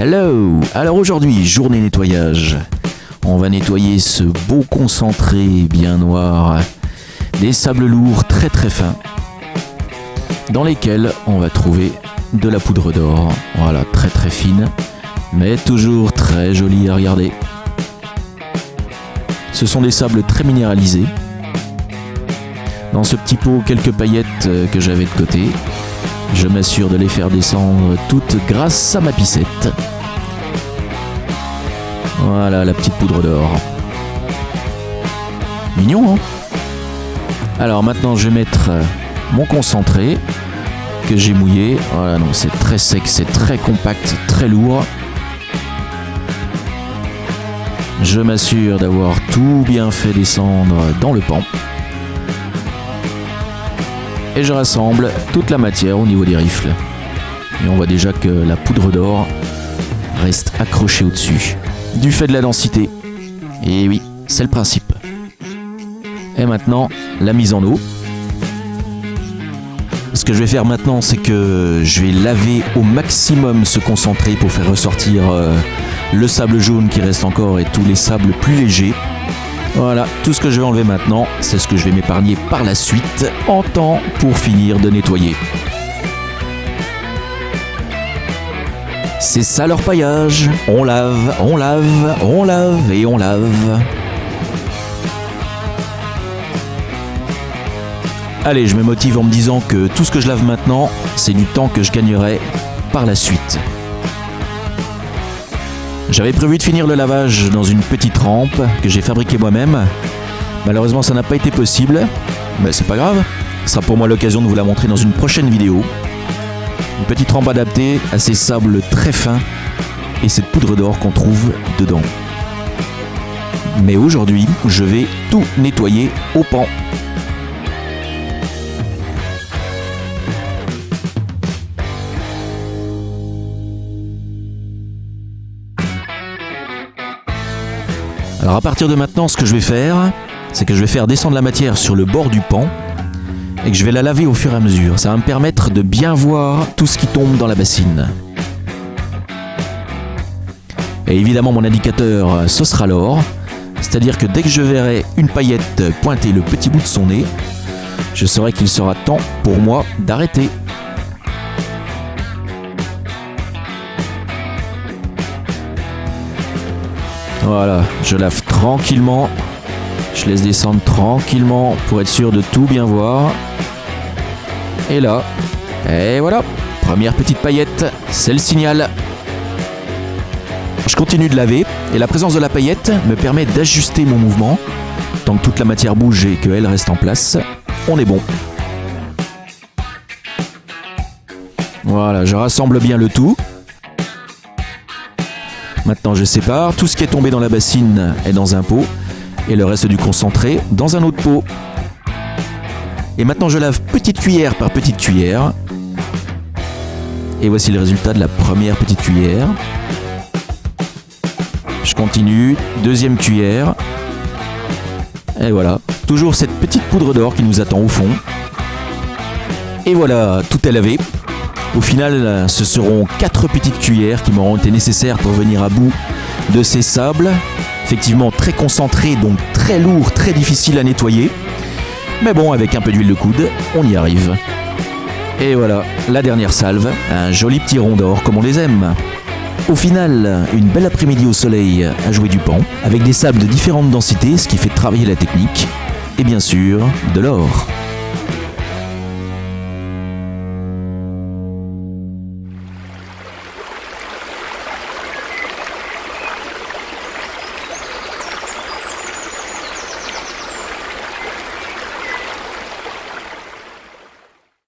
Hello! Alors aujourd'hui, journée nettoyage. On va nettoyer ce beau concentré bien noir, des sables lourds très très fins, dans lesquels on va trouver de la poudre d'or. Voilà, très très fine, mais toujours très jolie à regarder. Ce sont des sables très minéralisés. Dans ce petit pot, quelques paillettes que j'avais de côté. Je m'assure de les faire descendre toutes grâce à ma picette. Voilà la petite poudre d'or. Mignon, hein? Alors maintenant je vais mettre mon concentré que j'ai mouillé. Voilà, donc c'est très sec, c'est très compact, très lourd. Je m'assure d'avoir tout bien fait descendre dans le pan. Et je rassemble toute la matière au niveau des rifles. Et on voit déjà que la poudre d'or reste accrochée au-dessus, du fait de la densité. Et oui, c'est le principe. Et maintenant, la mise en eau. Ce que je vais faire maintenant, c'est que je vais laver au maximum ce concentré pour faire ressortir le sable jaune qui reste encore et tous les sables plus légers. Voilà, tout ce que je vais enlever maintenant, c'est ce que je vais m'épargner par la suite, en temps pour finir de nettoyer. C'est ça leur paillage. On lave, on lave, on lave et on lave. Allez, je me motive en me disant que tout ce que je lave maintenant, c'est du temps que je gagnerai par la suite. J'avais prévu de finir le lavage dans une petite rampe que j'ai fabriquée moi-même. Malheureusement, ça n'a pas été possible. Mais c'est pas grave. Ce sera pour moi l'occasion de vous la montrer dans une prochaine vidéo. Une petite rampe adaptée à ces sables très fins et cette poudre d'or qu'on trouve dedans. Mais aujourd'hui, je vais tout nettoyer au pan. Alors à partir de maintenant, ce que je vais faire, c'est que je vais faire descendre la matière sur le bord du pan et que je vais la laver au fur et à mesure. Ça va me permettre de bien voir tout ce qui tombe dans la bassine. Et évidemment, mon indicateur, ce sera l'or. C'est-à-dire que dès que je verrai une paillette pointer le petit bout de son nez, je saurai qu'il sera temps pour moi d'arrêter. Voilà, je lave tranquillement, je laisse descendre tranquillement pour être sûr de tout bien voir. Et là, et voilà, première petite paillette, c'est le signal. Je continue de laver et la présence de la paillette me permet d'ajuster mon mouvement. Tant que toute la matière bouge et qu'elle reste en place, on est bon. Voilà, je rassemble bien le tout. Maintenant, je sépare. Tout ce qui est tombé dans la bassine est dans un pot et le reste du concentré dans un autre pot. Et maintenant, je lave petite cuillère par petite cuillère. Et voici le résultat de la première petite cuillère. Je continue. Deuxième cuillère. Et voilà. Toujours cette petite poudre d'or qui nous attend au fond. Et voilà, tout est lavé. Au final, ce seront 4 petites cuillères qui m'auront été nécessaires pour venir à bout de ces sables. Effectivement très concentrés, donc très lourds, très difficiles à nettoyer. Mais bon, avec un peu d'huile de coude, on y arrive. Et voilà, la dernière salve, un joli petit rond d'or comme on les aime. Au final, une belle après-midi au soleil à jouer du pan, avec des sables de différentes densités, ce qui fait travailler la technique. Et bien sûr, de l'or.